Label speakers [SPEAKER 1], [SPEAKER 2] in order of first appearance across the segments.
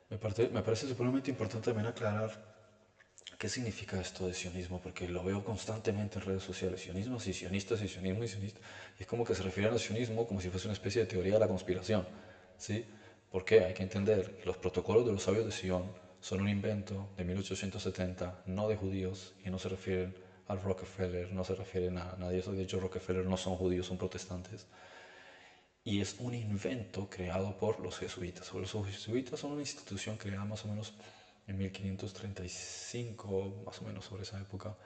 [SPEAKER 1] Me parece supremamente importante también aclarar qué significa esto de sionismo, porque lo veo constantemente en redes sociales, sionismo, sí, sionistas, y sionismo, y sionista, y es como que se refieren al sionismo como si fuese una especie de teoría de la conspiración, ¿sí? Porque hay que entender que los protocolos de los sabios de Sion son un invento de 1870, no de judíos, y no se refieren al Rockefeller, no se refieren a nadie, eso de hecho Rockefeller no son judíos, son protestantes, y es un invento creado por los jesuitas. Los jesuitas son una institución creada más o menos en 1535, más o menos sobre esa época,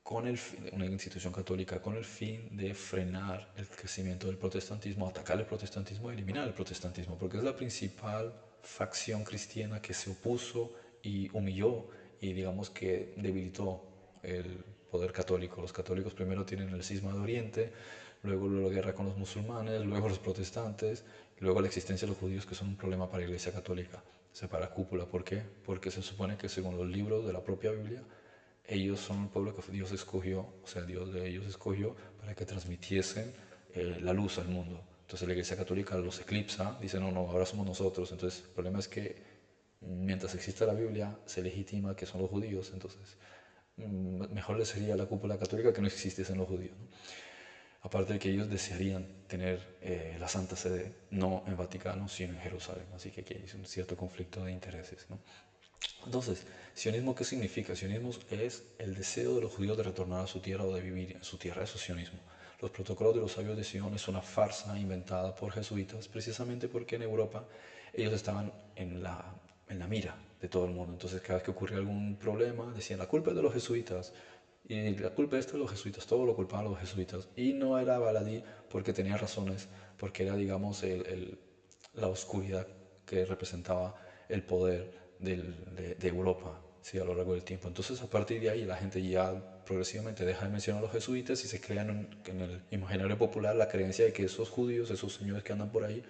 [SPEAKER 1] con una institución católica con el fin de frenar el crecimiento del protestantismo, atacar el protestantismo y eliminar el protestantismo, porque es la principal facción cristiana que se opuso y humilló y digamos que debilitó el poder católico. Los católicos primero tienen el cisma de Oriente, luego la guerra con los musulmanes, luego los protestantes, luego la existencia de los judíos que son un problema para la Iglesia Católica, o sea, para la cúpula. ¿Por qué? Porque se supone que según los libros de la propia Biblia, ellos son el pueblo que Dios escogió, o sea, Dios de ellos escogió para que transmitiesen la luz al mundo. Entonces la Iglesia Católica los eclipsa, dice, no, no, ahora somos nosotros. Entonces el problema es que mientras exista la Biblia, se legitima que son los judíos, entonces mejor les sería a la cúpula católica que no existiesen los judíos, ¿no? Aparte de que ellos desearían tener la Santa Sede no en Vaticano, sino en Jerusalén. Así que aquí hay un cierto conflicto de intereses, ¿no? Entonces, sionismo, ¿qué significa? Sionismo es el deseo de los judíos de retornar a su tierra o de vivir en su tierra. Eso es sionismo. Los protocolos de los sabios de Sion es una farsa inventada por jesuitas, precisamente porque en Europa ellos estaban en la mira de todo el mundo. Entonces, cada vez que ocurría algún problema, decían, la culpa es de los jesuitas. Y la culpa es de los jesuitas, todo lo culpaban los jesuitas. Y no era baladí porque tenía razones, porque era, digamos, la oscuridad que representaba el poder de Europa, ¿sí? A lo largo del tiempo. Entonces, a partir de ahí, la gente ya progresivamente deja de mencionar a los jesuitas y se crea en el imaginario popular la creencia de que esos judíos, esos señores que andan por ahí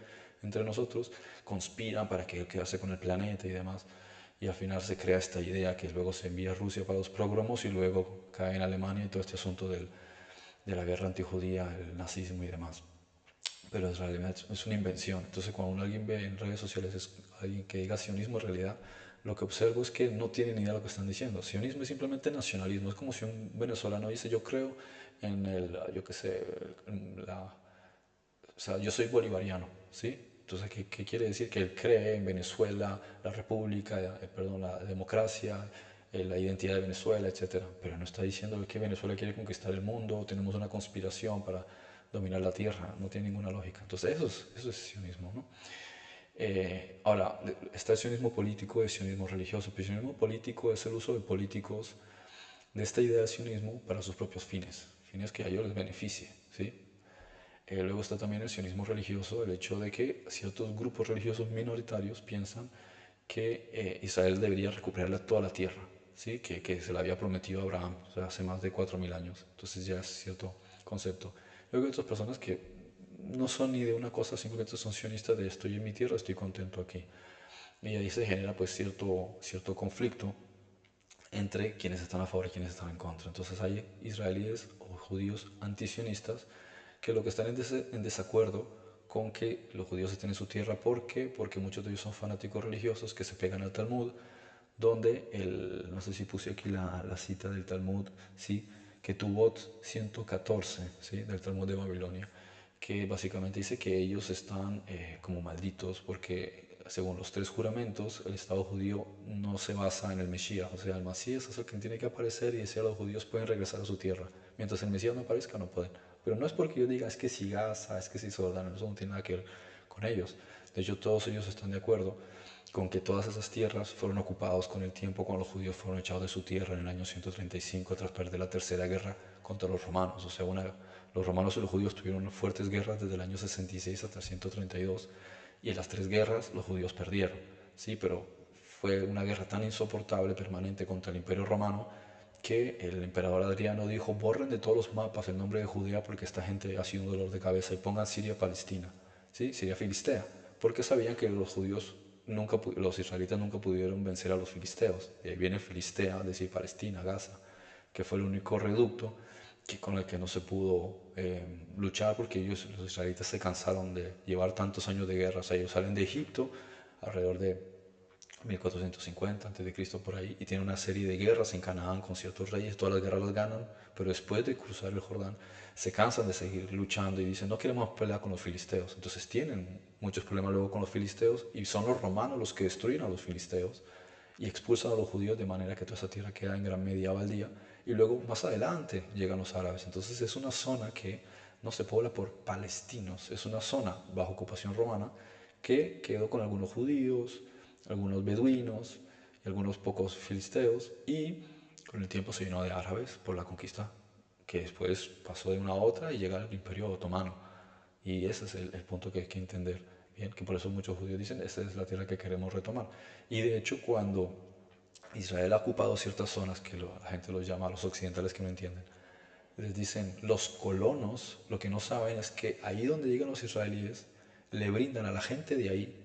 [SPEAKER 1] entre nosotros, conspiran para quedarse con el planeta y demás. Y al final se crea esta idea que luego se envía a Rusia para los progromos y luego cae en Alemania y todo este asunto de la guerra antijudía, el nazismo y demás. Pero en realidad es una invención. Entonces, cuando alguien ve en redes sociales alguien que diga sionismo, en realidad lo que observo es que no tiene ni idea de lo que están diciendo. Sionismo es simplemente nacionalismo. Es como si un venezolano dice, yo creo en yo qué sé, o sea, yo soy bolivariano, ¿sí? Entonces, ¿qué quiere decir? Que él cree en Venezuela, la república, perdón, la democracia, la identidad de Venezuela, etcétera. Pero no está diciendo que Venezuela quiere conquistar el mundo, tenemos una conspiración para dominar la tierra, no tiene ninguna lógica. Entonces, eso es sionismo, ¿no? Ahora, está el sionismo político y el sionismo religioso. El sionismo político es el uso de políticos de esta idea del sionismo para sus propios fines, fines que a ellos les beneficie, ¿sí? Luego está también el sionismo religioso, el hecho de que ciertos grupos religiosos minoritarios piensan que Israel debería recuperar toda la tierra, ¿sí? Que se la había prometido a Abraham, o sea, hace más de 4.000 años. Entonces ya es cierto concepto. Luego hay otras personas que no son ni de una cosa, simplemente son sionistas de estoy en mi tierra, estoy contento aquí. Y ahí se genera pues cierto conflicto entre quienes están a favor y quienes están en contra. Entonces hay israelíes o judíos antisionistas que lo que están en desacuerdo con que los judíos estén en su tierra. ¿Por qué? Porque muchos de ellos son fanáticos religiosos que se pegan al Talmud, donde no sé si puse aquí la cita del Talmud, sí, que Tubot 114, ¿sí? Del Talmud de Babilonia, que básicamente dice que ellos están como malditos porque según los tres juramentos el Estado judío no se basa en el Mesías, o sea, el Mesías es el que tiene que aparecer y decir a los judíos pueden regresar a su tierra, mientras el Mesías no aparezca no pueden. Pero no es porque yo diga es que si Gaza, es que si Jordania, eso no tiene nada que ver con ellos. De hecho, todos ellos están de acuerdo con que todas esas tierras fueron ocupadas con el tiempo cuando los judíos fueron echados de su tierra en el año 135 tras perder la tercera guerra contra los romanos. O sea, los romanos y los judíos tuvieron fuertes guerras desde el año 66 hasta el 132 y en las tres guerras los judíos perdieron. Sí, pero fue una guerra tan insoportable, permanente contra el imperio romano, que el emperador Adriano dijo, borren de todos los mapas el nombre de Judea porque esta gente ha sido un dolor de cabeza y pongan Siria-Palestina, ¿sí? Siria-Filistea, porque sabían que los judíos los israelitas nunca pudieron vencer a los filisteos. De ahí viene Filistea, es decir, Palestina, Gaza, que fue el único reducto con el que no se pudo luchar porque los israelitas se cansaron de llevar tantos años de guerra. O sea, ellos salen de Egipto alrededor de 1450 antes de Cristo por ahí, y tiene una serie de guerras en Canaán con ciertos reyes. Todas las guerras las ganan, pero después de cruzar el Jordán se cansan de seguir luchando y dicen, no queremos pelear con los filisteos. Entonces tienen muchos problemas luego con los filisteos, y son los romanos los que destruyen a los filisteos y expulsan a los judíos, de manera que toda esa tierra queda en gran medida baldía. Y luego más adelante llegan los árabes. Entonces es una zona que no se pobla por palestinos, es una zona bajo ocupación romana que quedó con algunos judíos, algunos beduinos y algunos pocos filisteos, y con el tiempo se llenó de árabes por la conquista, que después pasó de una a otra y llega al imperio otomano. Y ese es el punto que hay que entender bien, que por eso muchos judíos dicen, esta es la tierra que queremos retomar. Y de hecho, cuando Israel ha ocupado ciertas zonas que la gente los llama, los occidentales que no entienden, les dicen, los colonos lo que no saben es que ahí donde llegan los israelíes, le brindan a la gente de ahí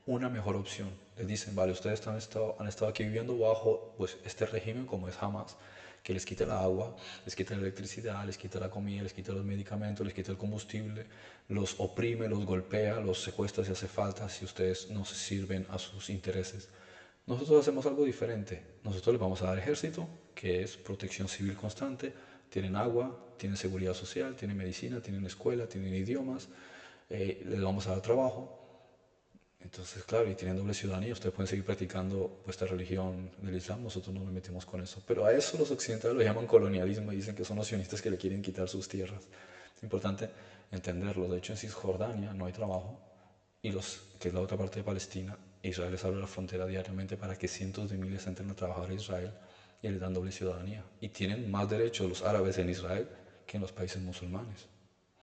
[SPEAKER 1] una mejor opción. Les dicen, vale, ustedes han estado aquí viviendo bajo pues, este régimen como es Hamas, que les quita el agua, les quita la electricidad, les quita la comida, les quita los medicamentos, les quita el combustible, los oprime, los golpea, los secuestra si hace falta, si ustedes no se sirven a sus intereses. Nosotros hacemos algo diferente. Nosotros les vamos a dar ejército, que es protección civil constante, tienen agua, tienen seguridad social, tienen medicina, tienen escuela, tienen idiomas, les vamos a dar trabajo. Entonces, claro, y tienen doble ciudadanía, ustedes pueden seguir practicando vuestra religión del Islam, nosotros no nos metemos con eso. Pero a eso los occidentales lo llaman colonialismo y dicen que son los sionistas que le quieren quitar sus tierras. Es importante entenderlo. De hecho, en Cisjordania no hay trabajo, y que es la otra parte de Palestina, Israel les abre la frontera diariamente para que cientos de miles entren a trabajar a Israel y les dan doble ciudadanía. Y tienen más derechos los árabes en Israel que en los países musulmanes.